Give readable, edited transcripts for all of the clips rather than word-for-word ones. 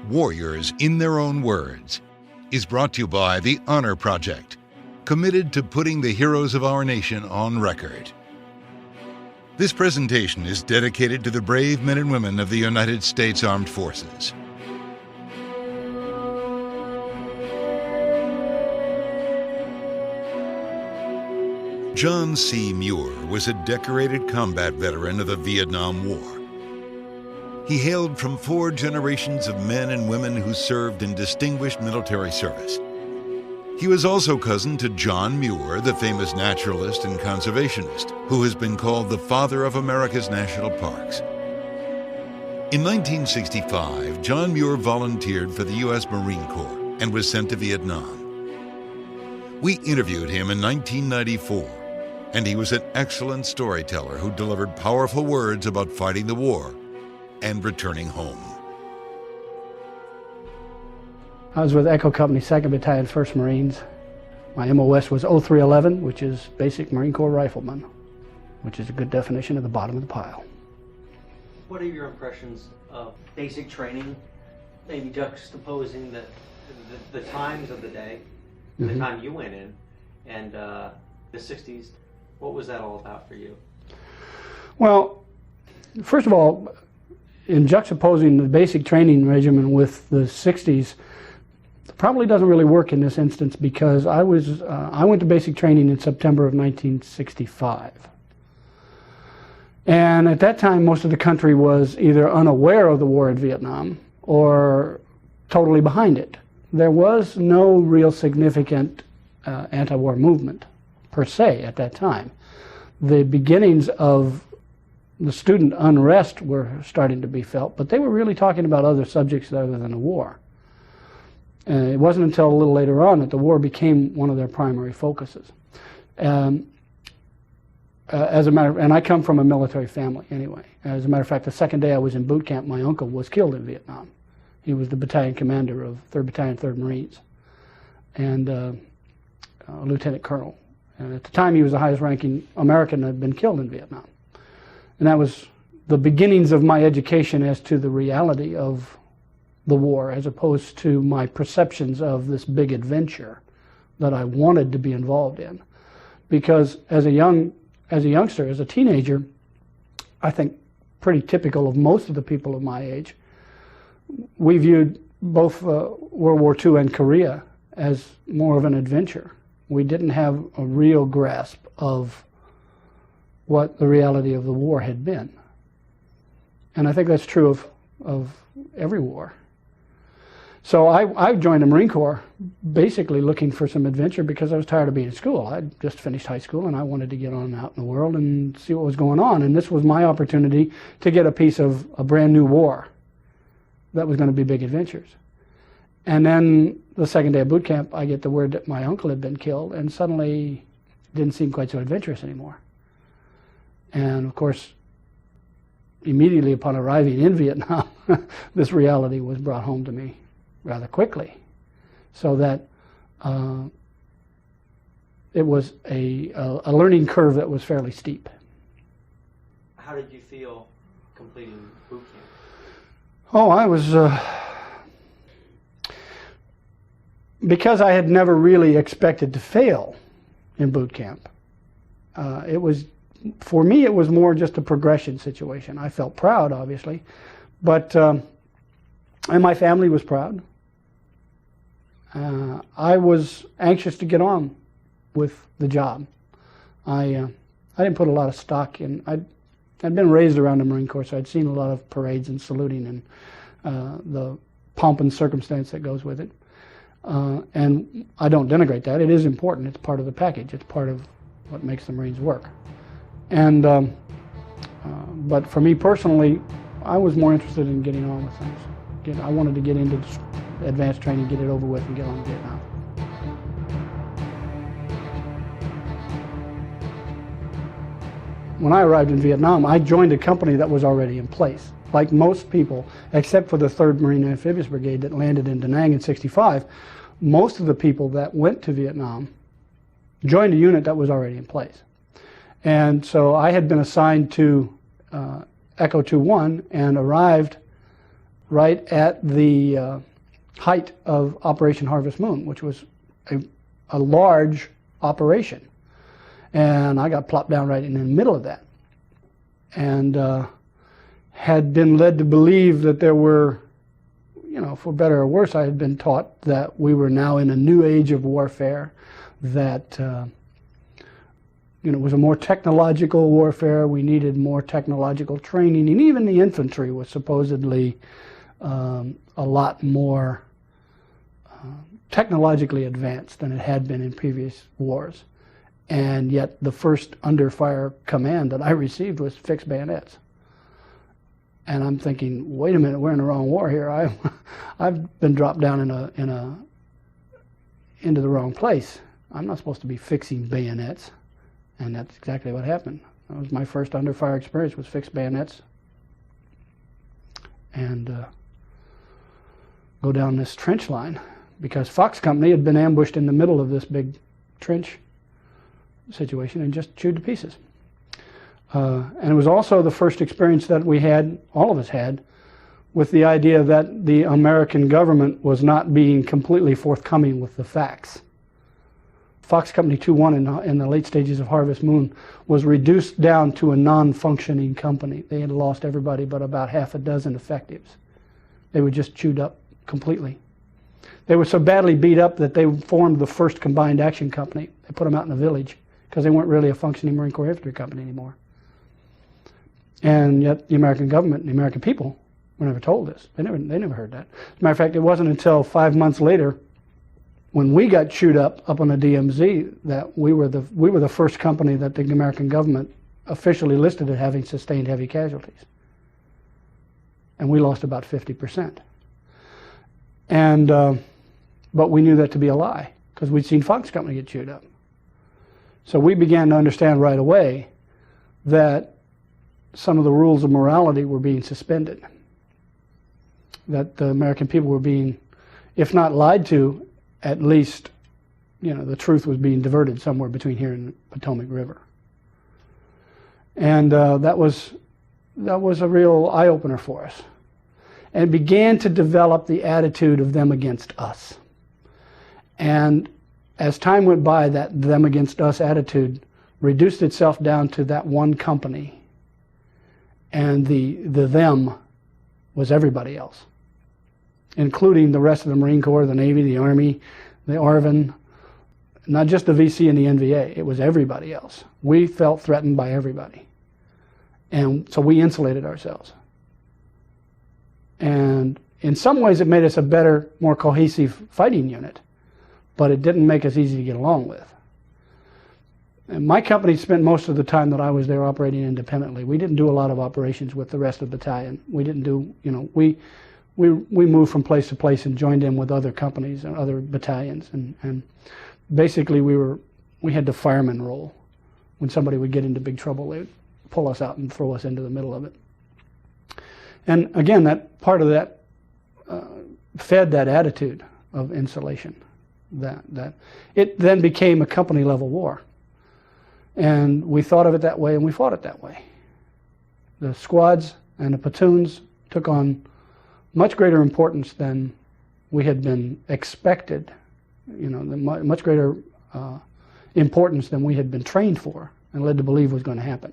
Warriors in Their Own Words, is brought to you by the Honor Project, committed to putting the heroes of our nation on record. This presentation is dedicated to the brave men and women of the United States Armed Forces. John C. Muir was a decorated combat veteran of the Vietnam War. He hailed from 4 generations of men and women who served in distinguished military service. He was also cousin to John Muir, the famous naturalist and conservationist, who has been called the father of America's national parks. In 1965, John Muir volunteered for the U.S. Marine Corps and was sent to Vietnam. We interviewed him in 1994, and he was an excellent storyteller who delivered powerful words about fighting the war and returning home. I was with Echo Company, 2nd Battalion, 1st Marines. My MOS was 0311, which is Basic Marine Corps Rifleman, which is a good definition of the bottom of the pile. What are your impressions of basic training, maybe juxtaposing the times of the day, the time you went in, and the 60s? What was that all about for you? Well, first of all, in juxtaposing the basic training regimen with the 60s, it probably doesn't really work in this instance because I went to basic training in September of 1965. And at that time, most of the country was either unaware of the war in Vietnam or totally behind it. There was no real significant anti-war movement per se at that time. The beginnings of the student unrest were starting to be felt, but they were really talking about other subjects other than the war. It wasn't until a little later on that the war became one of their primary focuses. And I come from a military family anyway. As a matter of fact, the second day I was in boot camp, my uncle was killed in Vietnam. He was the battalion commander of 3rd Battalion, 3rd Marines, and a lieutenant colonel. And at the time, he was the highest ranking American that had been killed in Vietnam. And that was the beginnings of my education as to the reality of the war, as opposed to my perceptions of this big adventure that I wanted to be involved in. Because as a youngster, as a teenager, I think pretty typical of most of the people of my age, we viewed both World War II and Korea as more of an adventure. We didn't have a real grasp of what the reality of the war had been. And I think that's true of every war. So I joined the Marine Corps basically looking for some adventure because I was tired of being in school. I'd just finished high school and I wanted to get on out in the world and see what was going on. And this was my opportunity to get a piece of a brand new war that was going to be big adventures. And then the second day of boot camp, I get the word that my uncle had been killed, and suddenly it didn't seem quite so adventurous anymore. And of course, immediately upon arriving in Vietnam, this reality was brought home to me rather quickly, so that it was a learning curve that was fairly steep. How did you feel completing boot camp? Oh, I was... because I had never really expected to fail in boot camp, for me, it was more just a progression situation. I felt proud, obviously, but and my family was proud. I was anxious to get on with the job. I didn't put a lot of stock in. I'd been raised around the Marine Corps, so I'd seen a lot of parades and saluting and the pomp and circumstance that goes with it. And I don't denigrate that. It is important. It's part of the package. It's part of what makes the Marines work. And but for me personally, I was more interested in getting on with things. I wanted to get into advanced training, get it over with, and get on to Vietnam. When I arrived in Vietnam, I joined a company that was already in place. Like most people, except for the 3rd Marine Amphibious Brigade that landed in Da Nang in '65, most of the people that went to Vietnam joined a unit that was already in place. And so I had been assigned to Echo 2-1 and arrived right at the height of Operation Harvest Moon, which was a large operation. And I got plopped down right in the middle of that. And had been led to believe that there were, for better or worse, I had been taught that we were now in a new age of warfare, that it was a more technological warfare, we needed more technological training, and even the infantry was supposedly a lot more technologically advanced than it had been in previous wars. And yet the first under fire command that I received was fix bayonets. And I'm thinking, wait a minute, we're in the wrong war here. I've been dropped down into the wrong place. I'm not supposed to be fixing bayonets. And that's exactly what happened. That was my first under fire experience, was fix bayonets. And go down this trench line, because Fox Company had been ambushed in the middle of this big trench situation and just chewed to pieces. And it was also the first experience that we had, all of us had, with the idea that the American government was not being completely forthcoming with the facts. Fox Company 2-1 in the late stages of Harvest Moon was reduced down to a non-functioning company. They had lost everybody but about half a dozen effectives. They were just chewed up completely. They were so badly beat up that they formed the first combined action company. They put them out in the village because they weren't really a functioning Marine Corps infantry company anymore. And yet the American government and the American people were never told this. They never heard that. As a matter of fact, it wasn't until 5 months later, when we got chewed up on the DMZ, that we were the first company that the American government officially listed as having sustained heavy casualties. And we lost about 50%. And but we knew that to be a lie, because we'd seen Fox Company get chewed up. So we began to understand right away that some of the rules of morality were being suspended. That the American people were being, if not lied to, at least, the truth was being diverted somewhere between here and the Potomac River. And that was a real eye-opener for us. And began to develop the attitude of them against us. And as time went by, that them against us attitude reduced itself down to that one company. And the them was everybody else, including the rest of the Marine Corps, the Navy, the Army, the ARVN, not just the VC and the NVA. It was everybody else. We felt threatened by everybody. And so we insulated ourselves. And in some ways it made us a better, more cohesive fighting unit, but it didn't make us easy to get along with. And my company spent most of the time that I was there operating independently. We didn't do a lot of operations with the rest of the battalion. We didn't do, we moved from place to place and joined in with other companies and other battalions. And basically we had the fireman role. When somebody would get into big trouble, they'd pull us out and throw us into the middle of it. And again, that part of that fed that attitude of insulation. That it then became a company level war. And we thought of it that way, and we fought it that way. The squads and the platoons took on much greater importance than we had been expected, much greater importance than we had been trained for and led to believe was going to happen.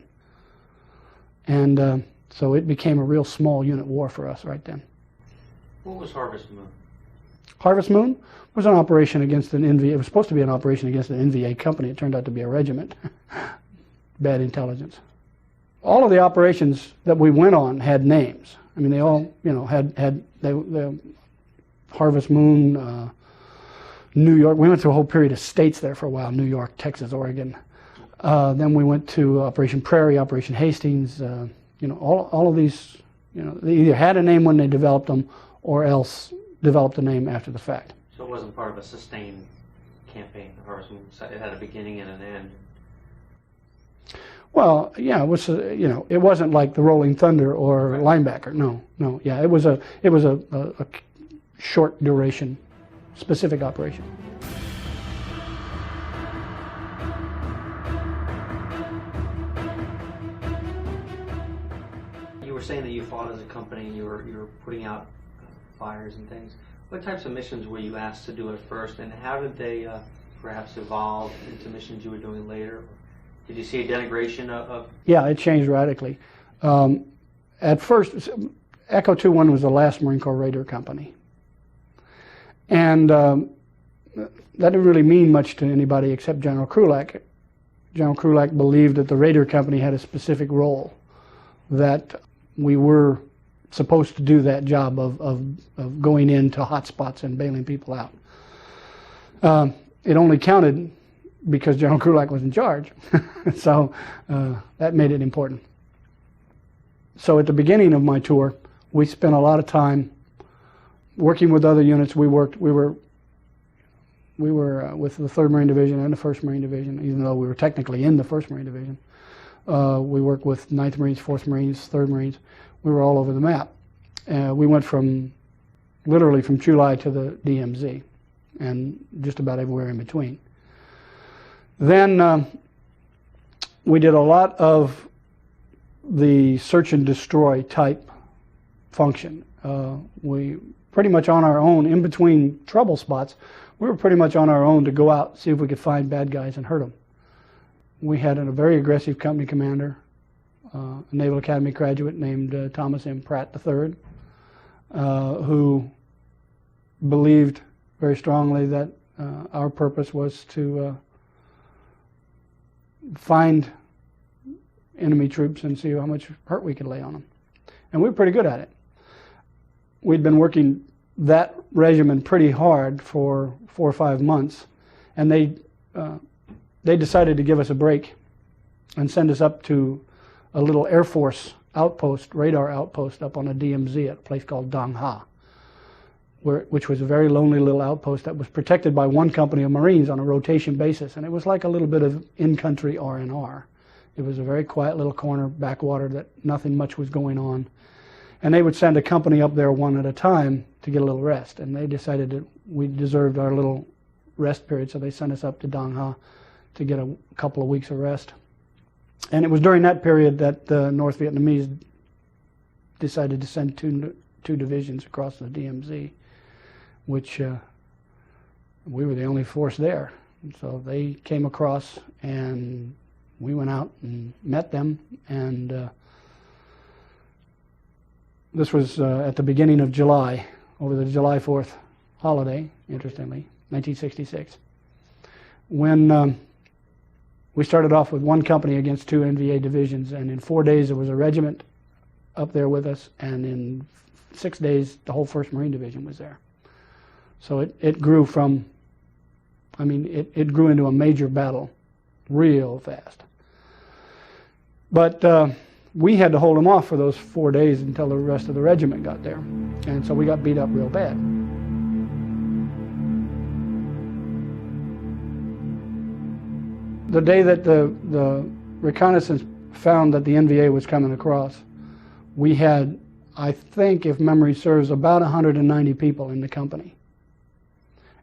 And so it became a real small unit war for us right then. What was Harvest Moon? Harvest Moon was an operation against an NVA. It was supposed to be an operation against an NVA company. It turned out to be a regiment. Bad intelligence. All of the operations that we went on had names. I mean, they all, had Harvest Moon, New York. We went through a whole period of states there for a while: New York, Texas, Oregon. Then we went to Operation Prairie, Operation Hastings. All of these, they either had a name when they developed them, or else developed a name after the fact. So it wasn't part of a sustained campaign. Harvest Moon, it had a beginning and an end. Well, yeah, it was. It wasn't like the Rolling Thunder or Linebacker. No. Yeah, it was a short duration, specific operation. You were saying that you fought as a company and you were putting out fires and things. What types of missions were you asked to do at first, and how did they perhaps evolve into missions you were doing later? Did you see a denigration of? Yeah, it changed radically. At first, Echo 2-1 was the last Marine Corps Raider company. And that didn't really mean much to anybody except General Krulak. General Krulak believed that the Raider company had a specific role, that we were supposed to do that job of going into hot spots and bailing people out. It only counted because General Krulak was in charge, so that made it important. So at the beginning of my tour, we spent a lot of time working with other units. We were with the 3rd Marine Division and the 1st Marine Division, even though we were technically in the 1st Marine Division. We worked with 9th Marines, 4th Marines, 3rd Marines. We were all over the map. We went literally from Chulai to the DMZ and just about everywhere in between. Then we did a lot of the search and destroy type function. We pretty much on our own, in between trouble spots, we were pretty much on our own to go out, see if we could find bad guys and hurt them. We had a very aggressive company commander, a Naval Academy graduate named Thomas M. Pratt III, who believed very strongly that our purpose was to find enemy troops and see how much hurt we could lay on them. And we were pretty good at it. We'd been working that regimen pretty hard for 4 or 5 months, and they decided to give us a break and send us up to a little Air Force outpost, radar outpost up on a DMZ at a place called Dong Ha, which was a very lonely little outpost that was protected by one company of Marines on a rotation basis, and it was like a little bit of in-country R&R. It was a very quiet little corner, backwater, that nothing much was going on. And they would send a company up there one at a time to get a little rest. And they decided that we deserved our little rest period, so they sent us up to Dong Ha to get a couple of weeks of rest. And it was during that period that the North Vietnamese decided to send two divisions across the DMZ, which we were the only force there. And so they came across, and we went out and met them, and this was at the beginning of July, over the July 4th holiday, interestingly, 1966, when we started off with one company against 2 NVA divisions, and in 4 days there was a regiment up there with us, and in 6 days the whole 1st Marine Division was there. So it grew from, it grew into a major battle real fast. But we had to hold them off for those 4 days until the rest of the regiment got there. And so we got beat up real bad. The day that the reconnaissance found that the NVA was coming across, we had, I think, if memory serves, about 190 people in the company.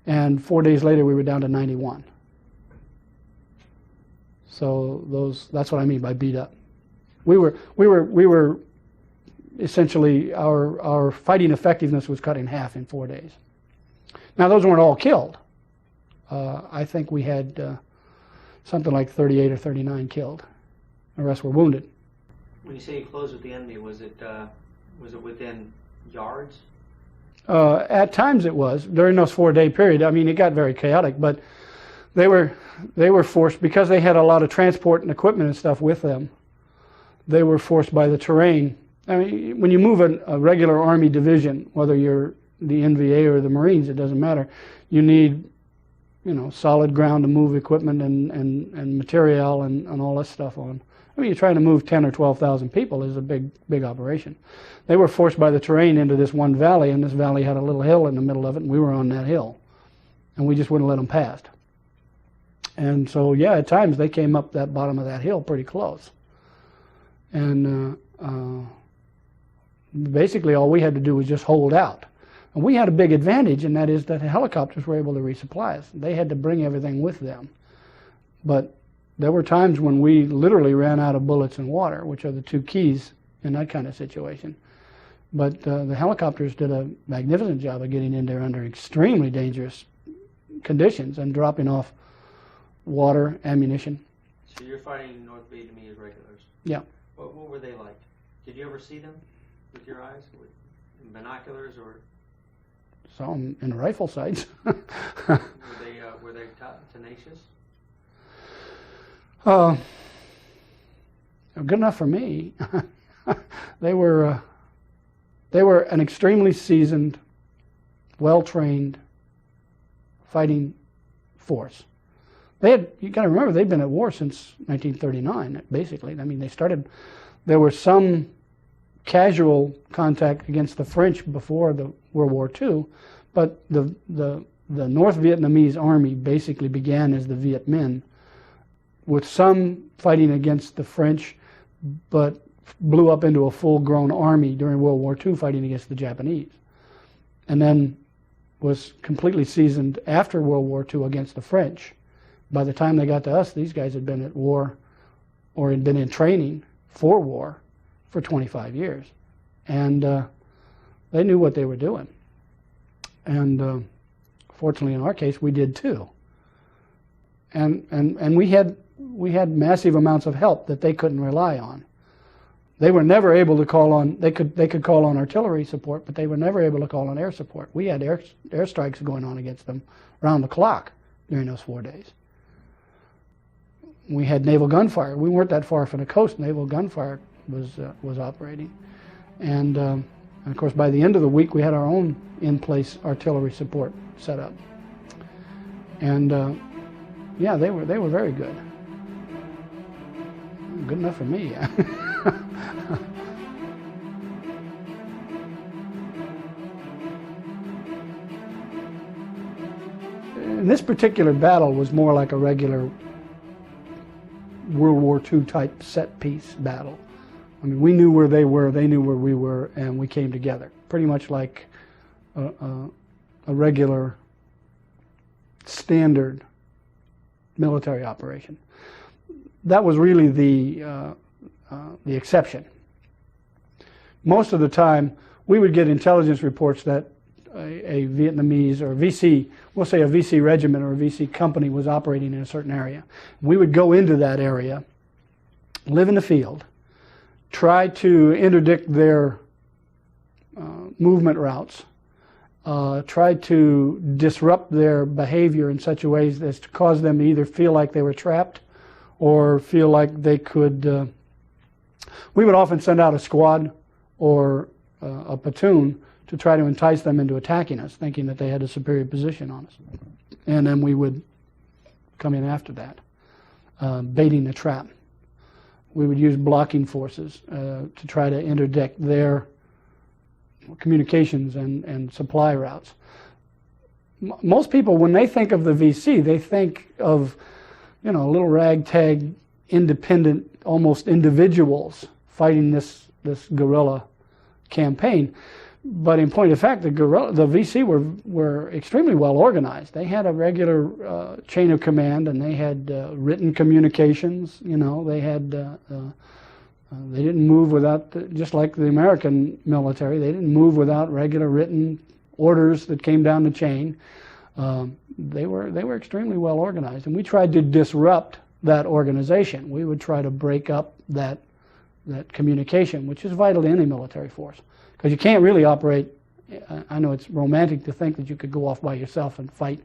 And 4 days later, we were down to 91. So that's what I mean by beat up. We were essentially, our fighting effectiveness was cut in half in 4 days. Now, those weren't all killed. I think we had something like 38 or 39 killed. The rest were wounded. When you say you closed with the enemy, was it within yards? At times it was. During those 4 day period, it got very chaotic, but they were forced, because they had a lot of transport and equipment and stuff with them, they were forced by the terrain. When you move a regular Army division, whether you're the NVA or the Marines, it doesn't matter. You need, solid ground to move equipment and material and all this stuff on. You're trying to move 10 or 12,000 people is a big operation. They were forced by the terrain into this one valley, and this valley had a little hill in the middle of it, and we were on that hill. And we just wouldn't let them past. And so, yeah, at times they came up that bottom of that hill pretty close. And basically all we had to do was just hold out. And we had a big advantage, and that is that the helicopters were able to resupply us. They had to bring everything with them. But there were times when we literally ran out of bullets and water, which are the two keys in that kind of situation. But the helicopters did a magnificent job of getting in there under extremely dangerous conditions and dropping off water, ammunition. So you're fighting North Vietnamese regulars. Yeah. What were they like? Did you ever see them with your eyes, with binoculars, or Saw them in rifle sights. were they tenacious? Good enough for me. They were an extremely seasoned, well-trained fighting force. You got to remember, they'd been at war since 1939, basically. I mean, there was some casual contact against the French before the World War II, but the North Vietnamese army basically began as the Viet Minh, with some fighting against the French, but blew up into a full-grown army during World War II fighting against the Japanese, and then was completely seasoned after World War II against the French. By the time they got to us, these guys had been at war or had been in training for war for 25 years. And they knew what they were doing. And fortunately, in our case, we did too. And we had massive amounts of help that they couldn't rely on. They were never able to call on, they could call on artillery support, but they were never able to call on air support. We had airstrikes going on against them around the clock during those 4 days. We had naval gunfire. We weren't that far from the coast. Naval gunfire was operating. And of course, by the end of the week, we had our own in-place artillery support set up. And yeah, they were very good. Good enough for me. And this particular battle was more like a regular World War II type set piece battle. I mean, we knew where they were, they knew where we were, and we came together. Pretty much like a regular standard military operation. That was really the exception. Most of the time, we would get intelligence reports that a Vietnamese or VC, we'll say a VC regiment or a VC company was operating in a certain area. We would go into that area, live in the field, try to interdict their movement routes, try to disrupt their behavior in such a way as to cause them to either feel like they were trapped or feel like they could. We would often send out a squad or a platoon to try to entice them into attacking us, thinking that they had a superior position on us. And then we would come in after that, baiting the trap. We would use blocking forces to try to interdict their communications and supply routes. Most people, when they think of the VC, they think of, you know, little ragtag, independent, almost individuals fighting this guerrilla campaign. But in point of fact, the VC were extremely well organized. They had a regular chain of command, and they had written communications. You know, they had they didn't move without, just like the American military, they didn't move without regular written orders that came down the chain. They were extremely well organized, and we tried to disrupt that organization. We would try to break up that communication, which is vital to any military force. Because you can't really operate, I know it's romantic to think that you could go off by yourself and fight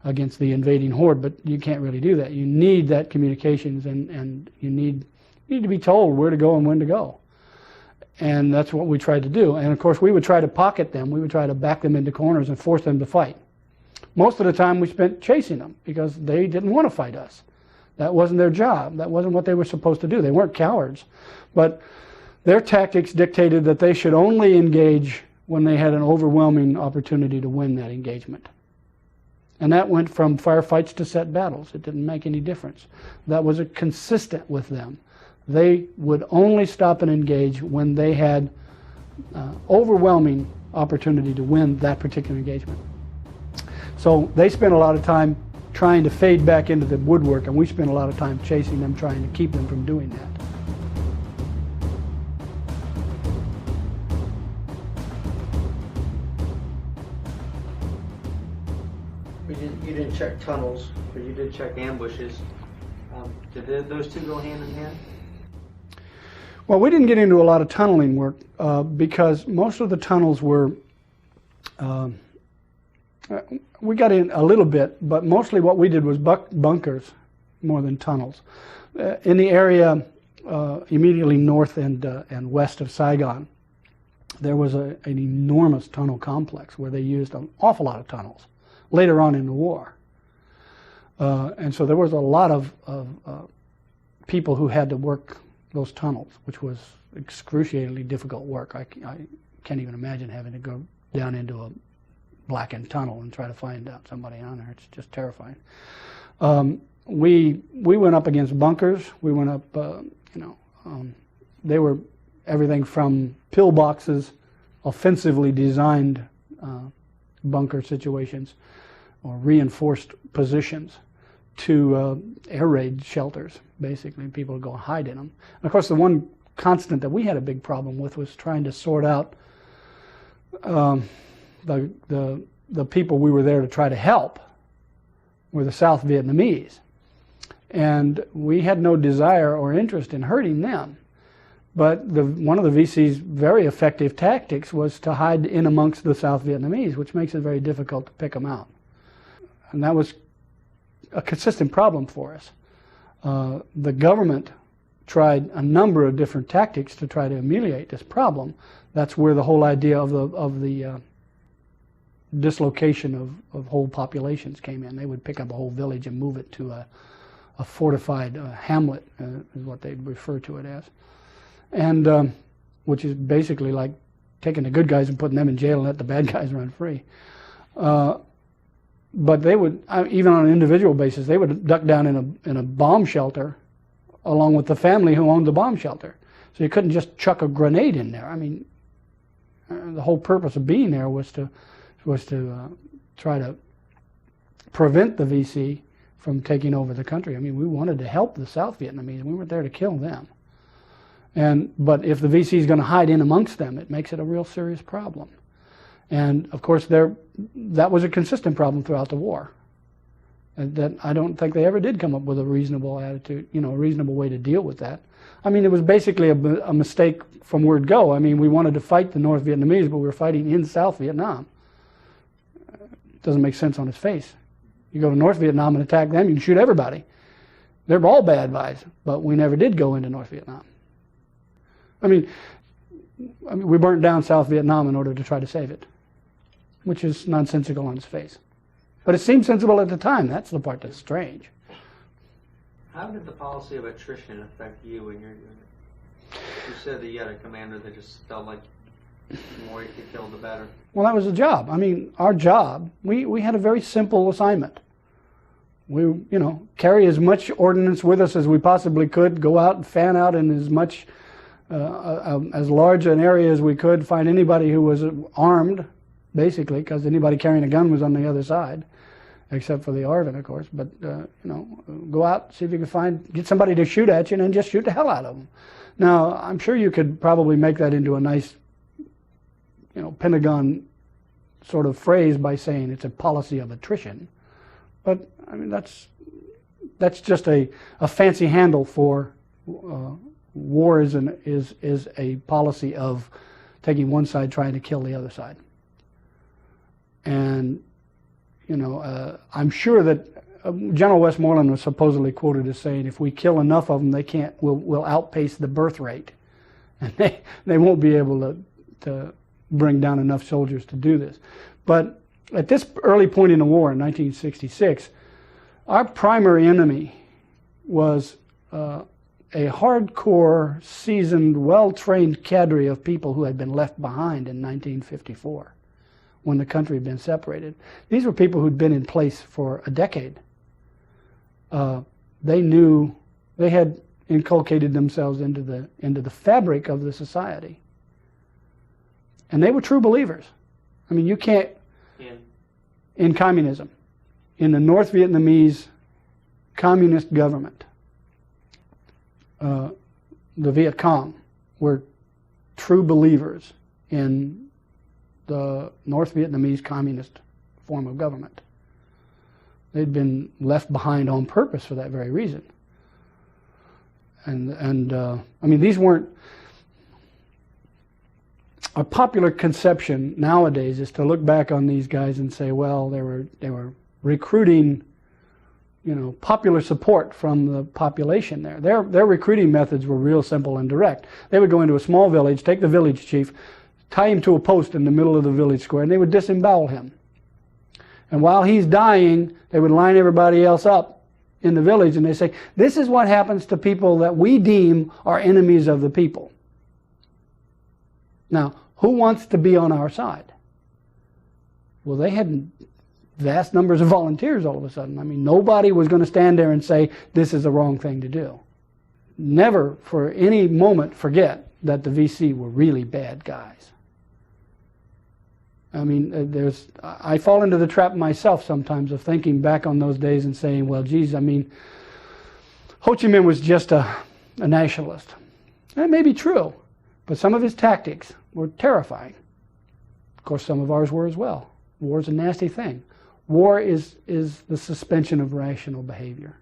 against the invading horde, but you can't really do that. You need that communications, and you need to be told where to go and when to go. And that's what we tried to do. And of course, we would try to pocket them. We would try to back them into corners and force them to fight. Most of the time we spent chasing them because they didn't want to fight us. That wasn't their job. That wasn't what they were supposed to do. They weren't cowards. But their tactics dictated that they should only engage when they had an overwhelming opportunity to win that engagement. And that went from firefights to set battles. It didn't make any difference. That was consistent with them. They would only stop and engage when they had overwhelming opportunity to win that particular engagement. So they spent a lot of time trying to fade back into the woodwork, and we spent a lot of time chasing them, trying to keep them from doing that. didn't check tunnels, but you did check ambushes. Did those two go hand in hand? Well, we didn't get into a lot of tunneling work because most of the tunnels were, we got in a little bit, but mostly what we did was bunkers more than tunnels. In the area immediately north and west of Saigon, there was an enormous tunnel complex where they used an awful lot of tunnels later on in the war. And so there was a lot of people who had to work those tunnels, which was excruciatingly difficult work. I can't even imagine having to go down into a blackened tunnel and try to find out somebody on there. It's just terrifying. We went up against bunkers. We went up, they were everything from pillboxes, offensively designed bunker situations or reinforced positions, to air raid shelters, basically. People would go and hide in them. And of course, the one constant that we had a big problem with was trying to sort out the people we were there to try to help were the South Vietnamese. And we had no desire or interest in hurting them. But one of the VC's very effective tactics was to hide in amongst the South Vietnamese, which makes it very difficult to pick them out. And that was a consistent problem for us. The government tried a number of different tactics to try to ameliorate this problem. That's where the whole idea of the dislocation of whole populations came in. They would pick up a whole village and move it to a fortified hamlet, is what they refer to it as. And which is basically like taking the good guys and putting them in jail and let the bad guys run free. But they would, even on an individual basis, they would duck down in a bomb shelter along with the family who owned the bomb shelter. So you couldn't just chuck a grenade in there. I mean, the whole purpose of being there was to try to prevent the VC from taking over the country. I mean, we wanted to help the South Vietnamese. We weren't there to kill them. But if the VC is going to hide in amongst them, it makes it a real serious problem. And of course, that was a consistent problem throughout the war. And that I don't think they ever did come up with a reasonable attitude, a reasonable way to deal with that. I mean, it was basically a mistake from word go. I mean, we wanted to fight the North Vietnamese, but we were fighting in South Vietnam. It doesn't make sense on its face. You go to North Vietnam and attack them, you can shoot everybody. They're all bad guys, but we never did go into North Vietnam. I mean, we burnt down South Vietnam in order to try to save it, which is nonsensical on its face. But it seemed sensible at the time. That's the part that's strange. How did the policy of attrition affect you and your unit? You said that you had a commander that just felt like the more you could kill, the better. Well, that was the job. I mean, our job, we had a very simple assignment. We, carry as much ordnance with us as we possibly could, go out and fan out in as much, as large an area as we could, find anybody who was armed, basically, because anybody carrying a gun was on the other side, except for the ARVN, of course. But, go out, see if you can get somebody to shoot at you, and then just shoot the hell out of them. Now, I'm sure you could probably make that into a nice, Pentagon sort of phrase by saying it's a policy of attrition. But, I mean, that's just a fancy handle for war is a policy of taking one side trying to kill the other side. And, I'm sure that General Westmoreland was supposedly quoted as saying, if we kill enough of them, we'll outpace the birth rate. And they won't be able to bring down enough soldiers to do this. But at this early point in the war, in 1966, our primary enemy was a hardcore, seasoned, well-trained cadre of people who had been left behind in 1954 when the country had been separated. These were people who'd been in place for a decade. They had inculcated themselves into the fabric of the society. And they were true believers. I mean, you can't, in communism, in the North Vietnamese communist government, the Viet Cong were true believers in the North Vietnamese communist form of government. They'd been left behind on purpose for that very reason. And I mean, these weren't... A popular conception nowadays is to look back on these guys and say, well, they were recruiting, popular support from the population there. Their recruiting methods were real simple and direct. They would go into a small village, take the village chief, tie him to a post in the middle of the village square, and they would disembowel him. And while he's dying, they would line everybody else up in the village, and they say, this is what happens to people that we deem are enemies of the people. Now, who wants to be on our side? Well, they had vast numbers of volunteers all of a sudden. I mean, nobody was going to stand there and say, this is the wrong thing to do. Never for any moment forget that the VC were really bad guys. I mean, I fall into the trap myself sometimes of thinking back on those days and saying, well, geez, I mean, Ho Chi Minh was just a nationalist. That may be true, but some of his tactics were terrifying. Of course, some of ours were as well. War is a nasty thing. War is the suspension of rational behavior.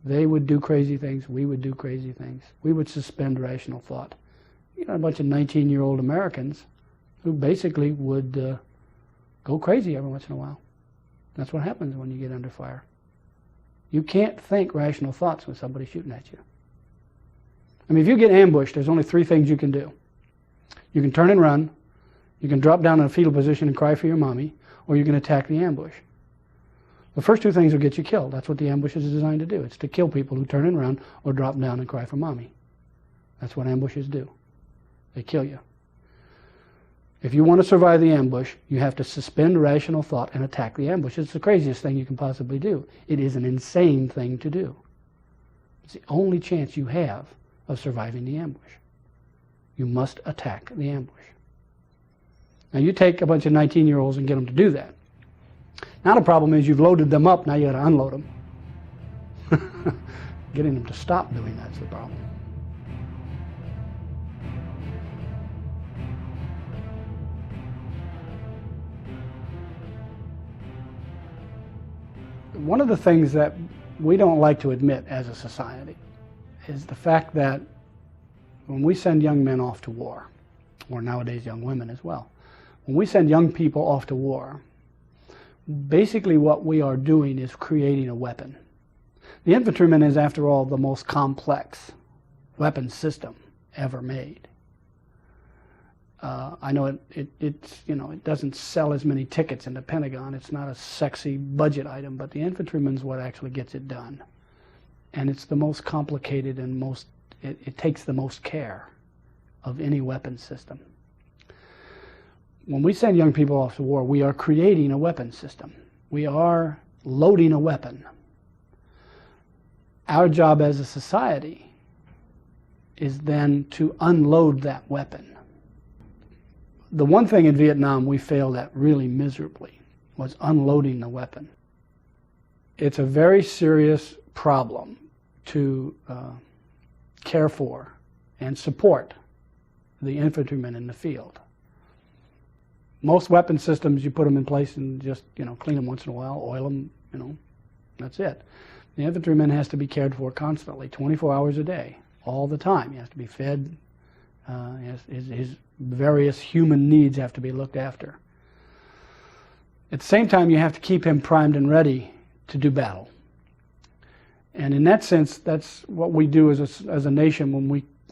They would do crazy things. We would do crazy things. We would suspend rational thought. A bunch of 19-year-old Americans who basically would go crazy every once in a while. That's what happens when you get under fire. You can't think rational thoughts when somebody's shooting at you. I mean, if you get ambushed, there's only three things you can do. You can turn and run, you can drop down in a fetal position and cry for your mommy, or you can attack the ambush. The first two things will get you killed. That's what the ambush is designed to do. It's to kill people who turn and run or drop down and cry for mommy. That's what ambushes do. They kill you. If you want to survive the ambush, you have to suspend rational thought and attack the ambush. It's the craziest thing you can possibly do. It is an insane thing to do. It's the only chance you have of surviving the ambush. You must attack the ambush. Now you take a bunch of 19-year-olds and get them to do that. Now the problem is you've loaded them up, now you got to unload them. Getting them to stop doing that's the problem. One of the things that we don't like to admit as a society is the fact that when we send young men off to war, or nowadays young women as well, when we send young people off to war, basically what we are doing is creating a weapon. The infantryman is, after all, the most complex weapon system ever made. I know it doesn't sell as many tickets in the Pentagon. It's not a sexy budget item, but the infantryman's what actually gets it done. And it's the most complicated and it takes the most care of any weapon system. When we send young people off to war, we are creating a weapon system. We are loading a weapon. Our job as a society is then to unload that weapon. The one thing in Vietnam we failed at really miserably was unloading the weapon. It's a very serious problem to care for and support the infantrymen in the field. Most weapon systems, you put them in place and just, clean them once in a while, oil them, that's it. The infantryman has to be cared for constantly, 24 hours a day, all the time. He has to be fed. His various human needs have to be looked after. At the same time, you have to keep him primed and ready to do battle. And in that sense, that's what we do as a nation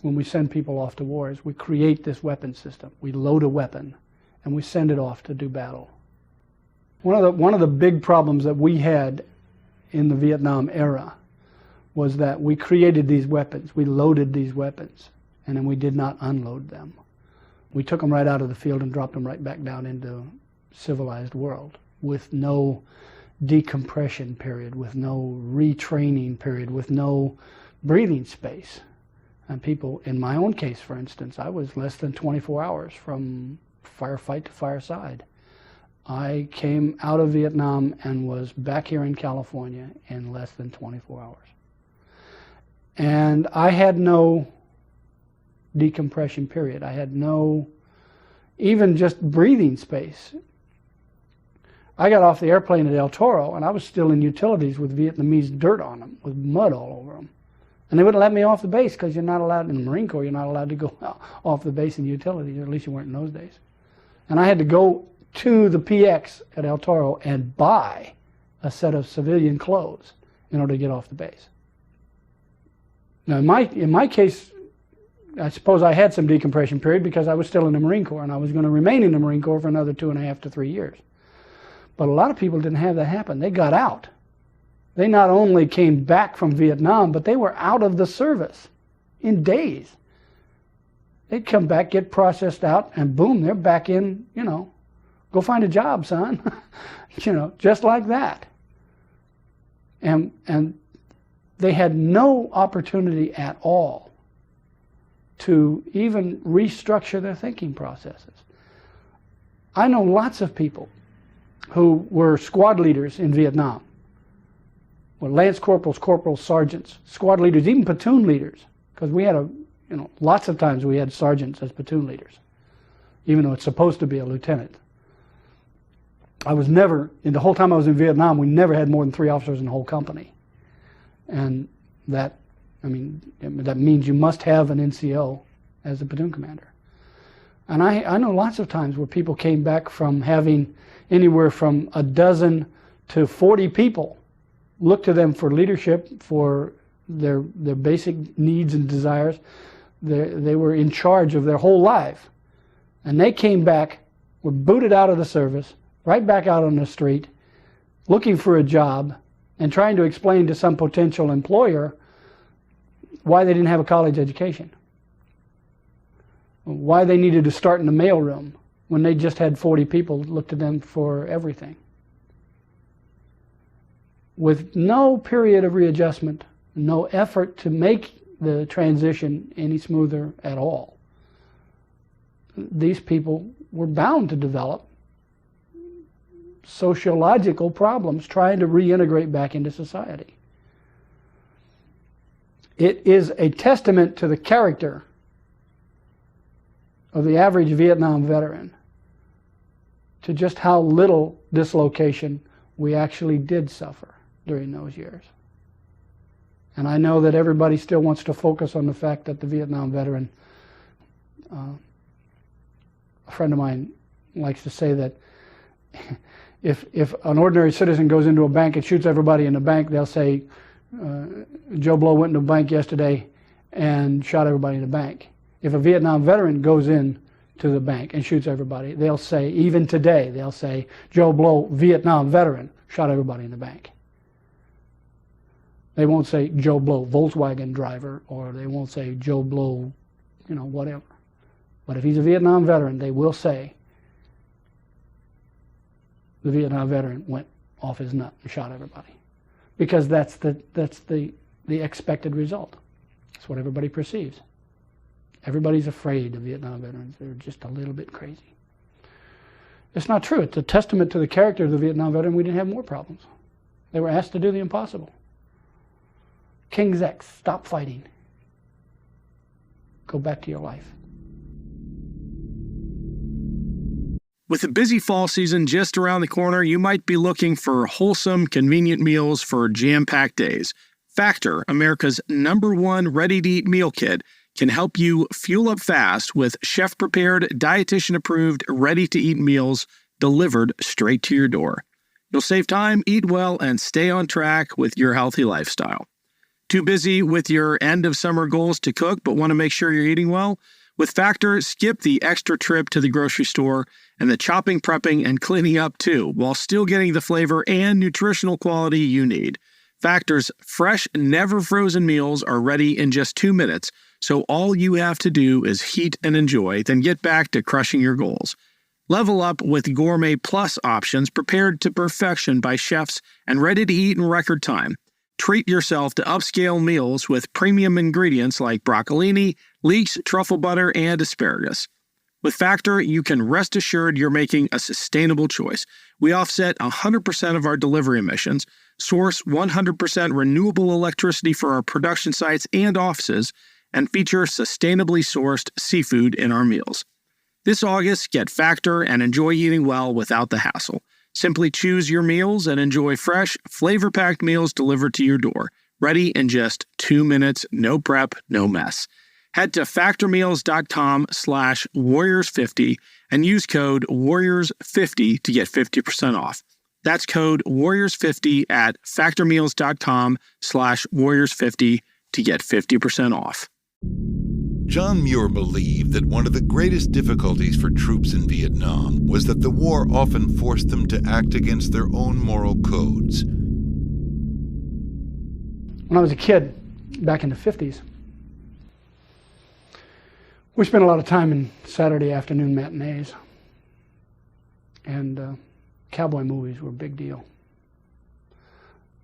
when we send people off to war, is we create this weapon system. We load a weapon and we send it off to do battle. One of the big problems that we had in the Vietnam era was that we created these weapons, we loaded these weapons, and then we did not unload them. We took them right out of the field and dropped them right back down into civilized world with no decompression period, with no retraining period, with no breathing space. And people, in my own case, for instance, I was less than 24 hours from firefight to fireside. I came out of Vietnam and was back here in California in less than 24 hours. And I had no decompression period. I had no, even just breathing space. I got off the airplane at El Toro, and I was still in utilities with Vietnamese dirt on them, with mud all over them. And they wouldn't let me off the base because you're not allowed in the Marine Corps. You're not allowed to go off the base in utilities, or at least you weren't in those days. And I had to go to the PX at El Toro and buy a set of civilian clothes in order to get off the base. Now, in my case, I suppose I had some decompression period because I was still in the Marine Corps, and I was going to remain in the Marine Corps for another 2.5 to 3 years. But a lot of people didn't have that happen. They got out. They not only came back from Vietnam, but they were out of the service in days. They'd come back, get processed out, and boom, they're back in, go find a job, son. Just like that. And they had no opportunity at all to even restructure their thinking processes. I know lots of people who were squad leaders in Vietnam. Well, lance corporals, corporals, sergeants, squad leaders, even platoon leaders, because we had lots of times we had sergeants as platoon leaders, even though it's supposed to be a lieutenant. I was never, in the whole time I was in Vietnam, we never had more than 3 officers in the whole company. And that means you must have an NCO as a platoon commander. And I know lots of times where people came back from having anywhere from a dozen to 40 people look to them for leadership, for their basic needs and desires. They were in charge of their whole life. And they came back, were booted out of the service, right back out on the street, looking for a job, and trying to explain to some potential employer why they didn't have a college education, why they needed to start in the mailroom when they just had 40 people look to them for everything. With no period of readjustment, no effort to make the transition any smoother at all, these people were bound to develop sociological problems trying to reintegrate back into society. It is a testament to the character of the average Vietnam veteran to just how little dislocation we actually did suffer during those years. And I know that everybody still wants to focus on the fact that the Vietnam veteran, a friend of mine likes to say that if an ordinary citizen goes into a bank and shoots everybody in the bank, they'll say, Joe Blow went into a bank yesterday and shot everybody in the bank. If a Vietnam veteran goes in to the bank and shoots everybody, they'll say, even today, they'll say, Joe Blow, Vietnam veteran, shot everybody in the bank. They won't say Joe Blow, Volkswagen driver, or they won't say Joe Blow, whatever. But if he's a Vietnam veteran, they will say the Vietnam veteran went off his nut and shot everybody. Because that's the expected result. That's what everybody perceives. Everybody's afraid of Vietnam veterans. They're just a little bit crazy. It's not true. It's a testament to the character of the Vietnam veteran. We didn't have more problems. They were asked to do the impossible. King's X, stop fighting. Go back to your life. With the busy fall season just around the corner, you might be looking for wholesome, convenient meals for jam-packed days. Factor, America's #1 ready-to-eat meal kit, can help you fuel up fast with chef-prepared, dietitian-approved, ready-to-eat meals delivered straight to your door. You'll save time, eat well, and stay on track with your healthy lifestyle. Too busy with your end-of-summer goals to cook but want to make sure you're eating well? With Factor, skip the extra trip to the grocery store and the chopping, prepping, and cleaning up too, while still getting the flavor and nutritional quality you need. Factor's fresh, never-frozen meals are ready in just 2 minutes, so all you have to do is heat and enjoy, then get back to crushing your goals. Level up with Gourmet Plus options prepared to perfection by chefs and ready to eat in record time. Treat yourself to upscale meals with premium ingredients like broccolini, leeks, truffle butter, and asparagus. With Factor, you can rest assured you're making a sustainable choice. We offset 100% of our delivery emissions, source 100% renewable electricity for our production sites and offices, and feature sustainably sourced seafood in our meals. This August, get Factor and enjoy eating well without the hassle. Simply choose your meals and enjoy fresh, flavor-packed meals delivered to your door, ready in just 2 minutes, no prep, no mess. Head to factormeals.com/warriors50 and use code warriors50 to get 50% off. That's code warriors50 at factormeals.com/warriors50 to get 50% off. John Muir believed that one of the greatest difficulties for troops in Vietnam was that the war often forced them to act against their own moral codes. When I was a kid, back in the 50s, we spent a lot of time in Saturday afternoon matinees, and cowboy movies were a big deal.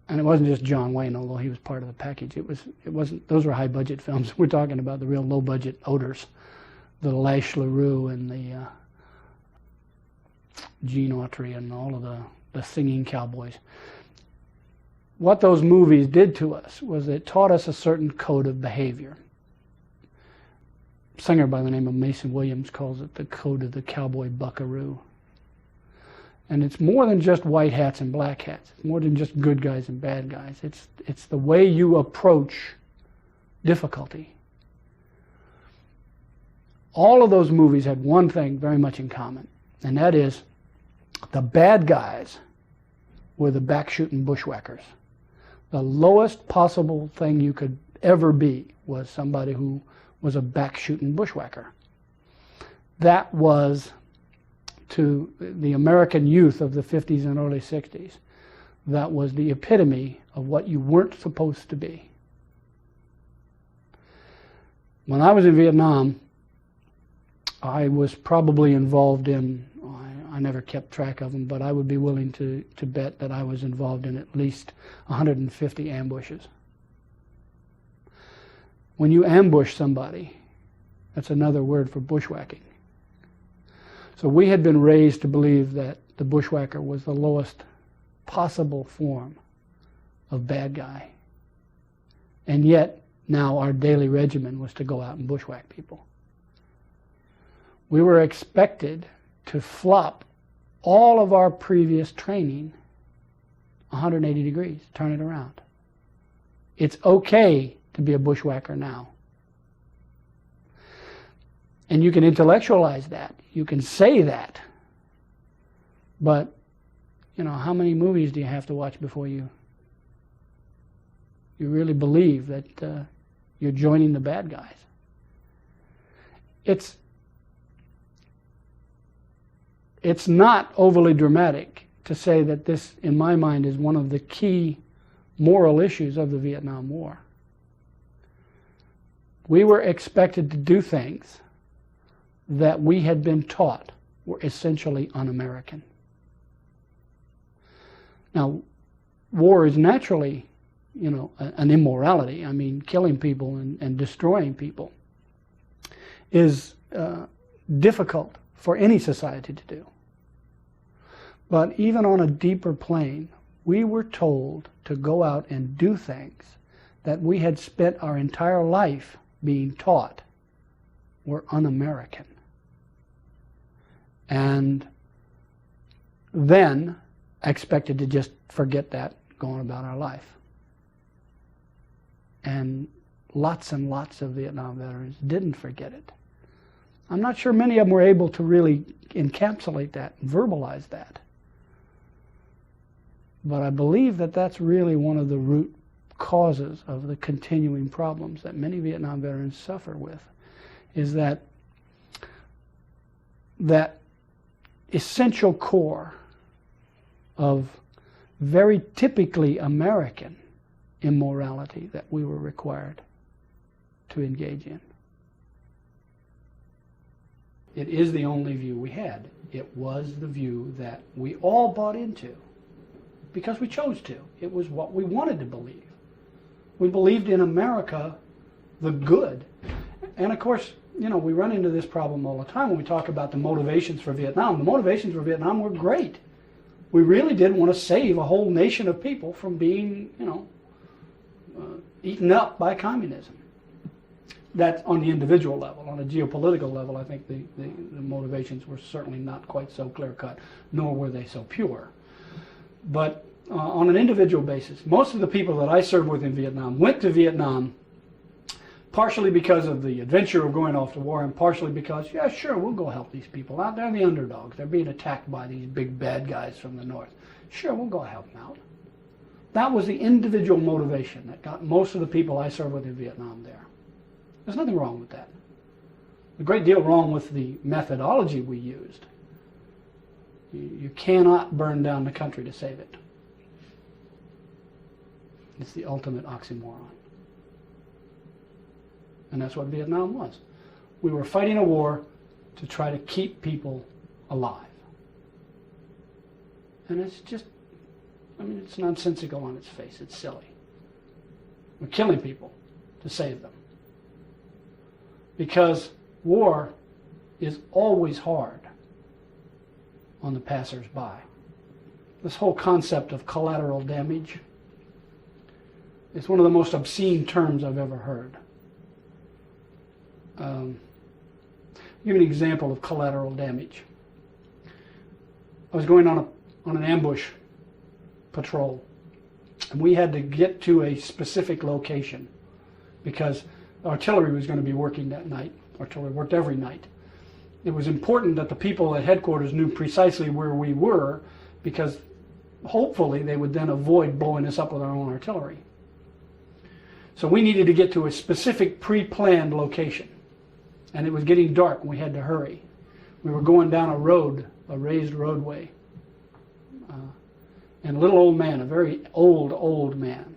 And it wasn't just John Wayne, although he was part of the package. It wasn't. Those were high budget films. We're talking about the real low budget odors, the Lash LaRue and the Gene Autry and all of the singing cowboys. What those movies did to us was it taught us a certain code of behavior. A singer by the name of Mason Williams calls it the code of the cowboy buckaroo. And it's more than just white hats and black hats. It's more than just good guys and bad guys. It's the way you approach difficulty. All of those movies had one thing very much in common, and that is the bad guys were the back-shooting bushwhackers. The lowest possible thing you could ever be was somebody who was a back-shooting bushwhacker. That was, to the American youth of the 50s and early 60s, that was the epitome of what you weren't supposed to be. When I was in Vietnam, I was probably involved in, I never kept track of them, but I would be willing to bet that I was involved in at least 150 ambushes. When you ambush somebody, that's another word for bushwhacking. So we had been raised to believe that the bushwhacker was the lowest possible form of bad guy. And yet, now our daily regimen was to go out and bushwhack people. We were expected to flop all of our previous training 180 degrees, turn it around. It's okay to be a bushwhacker now. And you can intellectualize that. You can say that. But, how many movies do you have to watch before you really believe that you're joining the bad guys? It's not overly dramatic to say that this, in my mind, is one of the key moral issues of the Vietnam War. We were expected to do things that we had been taught were essentially un-American. Now, war is naturally, an immorality. I mean, killing people and destroying people is difficult for any society to do. But even on a deeper plane, we were told to go out and do things that we had spent our entire life being taught were un-American. And then expected to just forget that going about our life. And lots of Vietnam veterans didn't forget it. I'm not sure many of them were able to really encapsulate that, verbalize that. But I believe that that's really one of the root causes of the continuing problems that many Vietnam veterans suffer with, is that essential core of very typically American immorality that we were required to engage in. It is the only view we had. It was the view that we all bought into because we chose to. It was what we wanted to believe. We believed in America, the good. And of course, we run into this problem all the time when we talk about the motivations for Vietnam. The motivations for Vietnam were great. We really did want to save a whole nation of people from being, eaten up by communism. that's on the individual level. On a geopolitical level, I think the motivations were certainly not quite so clear-cut, nor were they so pure. But on an individual basis, most of the people that I served with in Vietnam went to Vietnam partially because of the adventure of going off to war, and partially because, yeah, sure, we'll go help these people out. They're the underdogs. They're being attacked by these big bad guys from the north. Sure, we'll go help them out. That was the individual motivation that got most of the people I served with in Vietnam there. There's nothing wrong with that. A great deal wrong with the methodology we used. You cannot burn down the country to save it. It's the ultimate oxymoron. And that's what Vietnam was. We were fighting a war to try to keep people alive. And it's just, I mean, it's nonsensical on its face. It's silly. We're killing people to save them. Because war is always hard on the passers-by. This whole concept of collateral damage is one of the most obscene terms I've ever heard. I'll give you an example of collateral damage. I was going on an ambush patrol, and we had to get to a specific location because artillery was going to be working that night. Artillery worked every night. It was important that the people at headquarters knew precisely where we were, because hopefully they would then avoid blowing us up with our own artillery. So we needed to get to a specific pre-planned location. And it was getting dark and we had to hurry. We were going down a road, a raised roadway. And a little old man, a very old man,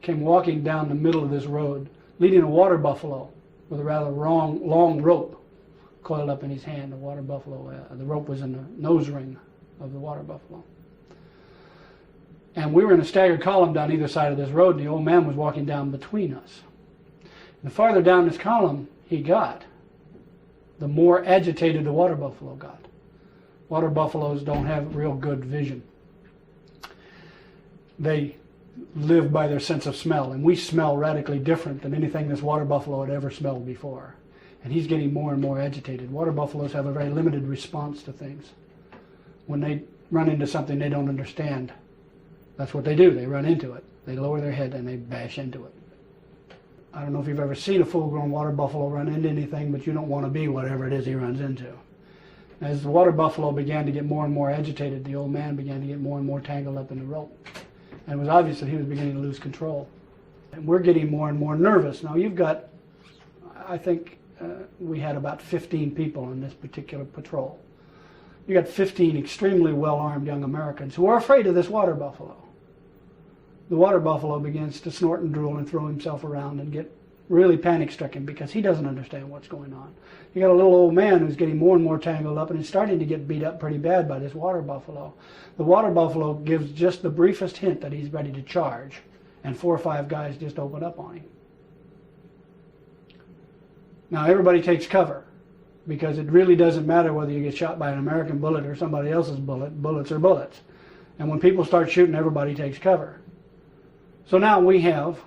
came walking down the middle of this road, leading a water buffalo with a rather long rope coiled up in his hand. The water buffalo, the rope was in the nose ring of the water buffalo. And we were in a staggered column down either side of this road, and the old man was walking down between us. And the farther down this column he got, the more agitated the water buffalo got. Water buffaloes don't have real good vision. They live by their sense of smell, and we smell radically different than anything this water buffalo had ever smelled before. And he's getting more and more agitated. Water buffaloes have a very limited response to things. When they run into something they don't understand, that's what they do. They run into it. They lower their head and they bash into it. I don't know if you've ever seen a full-grown water buffalo run into anything, but you don't want to be whatever it is he runs into. As the water buffalo began to get more and more agitated, the old man began to get more and more tangled up in the rope. And it was obvious that he was beginning to lose control. And we're getting more and more nervous. Now you've got, I think we had about 15 people on this particular patrol. You got 15 extremely well-armed young Americans who are afraid of this water buffalo. The water buffalo begins to snort and drool and throw himself around and get really panic-stricken because he doesn't understand what's going on. You got a little old man who's getting more and more tangled up and is starting to get beat up pretty bad by this water buffalo. The water buffalo gives just the briefest hint that he's ready to charge, and 4 or 5 guys just open up on him. Now everybody takes cover, because it really doesn't matter whether you get shot by an American bullet or somebody else's bullet. Bullets are bullets. And when people start shooting, everybody takes cover. So now we have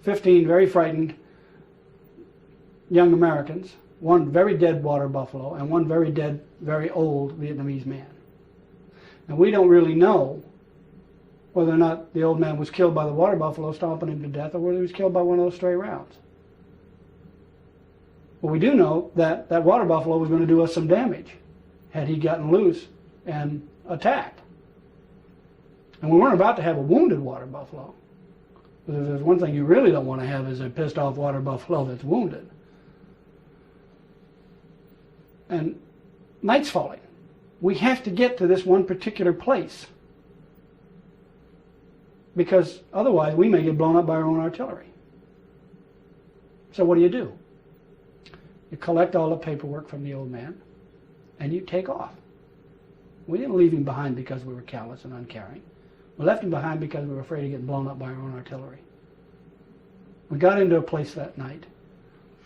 15 very frightened young Americans, 1 very dead water buffalo, and 1 very dead, very old Vietnamese man. And we don't really know whether or not the old man was killed by the water buffalo stomping him to death, or whether he was killed by one of those stray rounds. But we do know that that water buffalo was going to do us some damage had he gotten loose and attacked. And we weren't about to have a wounded water buffalo. Because if there's one thing you really don't want to have is a pissed off water buffalo that's wounded. And night's falling. We have to get to this one particular place, because otherwise we may get blown up by our own artillery. So what do? You collect all the paperwork from the old man and you take off. We didn't leave him behind because we were callous and uncaring. We left him behind because we were afraid of getting blown up by our own artillery. We got into a place that night.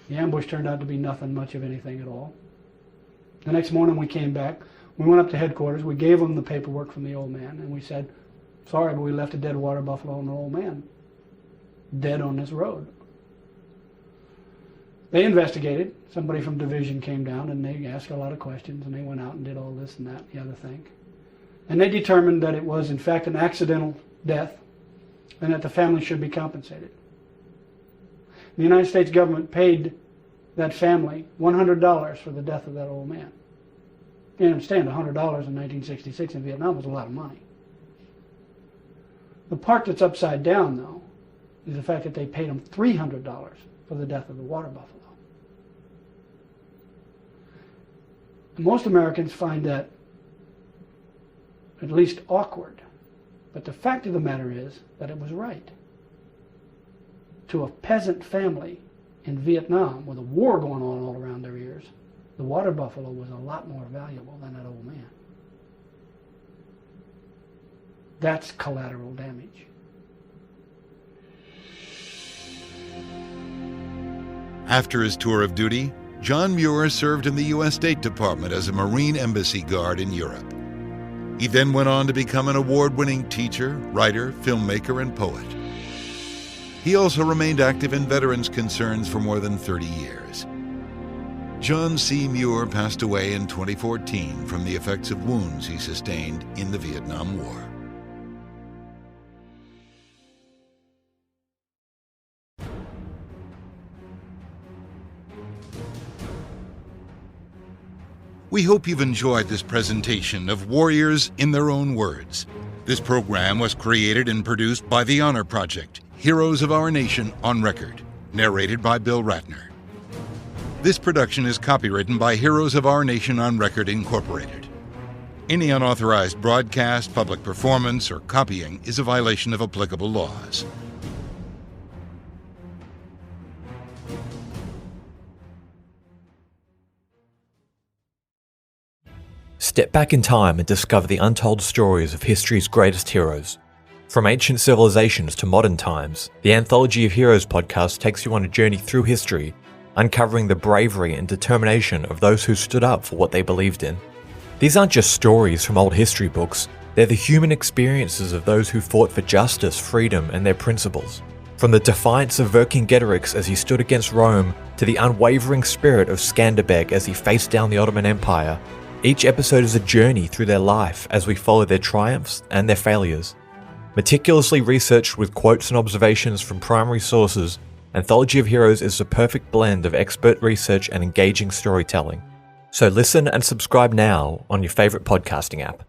The ambush turned out to be nothing much of anything at all. The next morning we came back. We went up to headquarters. We gave them the paperwork from the old man, and we said, sorry, but we left a dead water buffalo and an old man dead on this road. They investigated. Somebody from division came down and they asked a lot of questions, and they went out and did all this and that and the other thing. And they determined that it was in fact an accidental death and that the family should be compensated. The United States government paid that family $100 for the death of that old man. You understand, $100 in 1966 in Vietnam was a lot of money. The part that's upside down, though, is the fact that they paid him $300 for the death of the water buffalo. And most Americans find that at least awkward. But the fact of the matter is that it was right. To a peasant family in Vietnam with a war going on all around their ears, the water buffalo was a lot more valuable than that old man. That's collateral damage. After his tour of duty, John Muir served in the U.S. State Department as a Marine embassy guard in Europe. He then went on to become an award-winning teacher, writer, filmmaker, and poet. He also remained active in veterans' concerns for more than 30 years. John C. Muir passed away in 2014 from the effects of wounds he sustained in the Vietnam War. We hope you've enjoyed this presentation of Warriors in Their Own Words. This program was created and produced by The Honor Project, Heroes of Our Nation on Record, narrated by Bill Ratner. This production is copywritten by Heroes of Our Nation on Record, Incorporated. Any unauthorized broadcast, public performance, or copying is a violation of applicable laws. Step back in time and discover the untold stories of history's greatest heroes. From ancient civilizations to modern times, the Anthology of Heroes podcast takes you on a journey through history, uncovering the bravery and determination of those who stood up for what they believed in. These aren't just stories from old history books, they're the human experiences of those who fought for justice, freedom, and their principles. From the defiance of Vercingetorix as he stood against Rome, to the unwavering spirit of Skanderbeg as he faced down the Ottoman Empire, each episode is a journey through their life as we follow their triumphs and their failures. Meticulously researched with quotes and observations from primary sources, Anthology of Heroes is the perfect blend of expert research and engaging storytelling. So listen and subscribe now on your favorite podcasting app.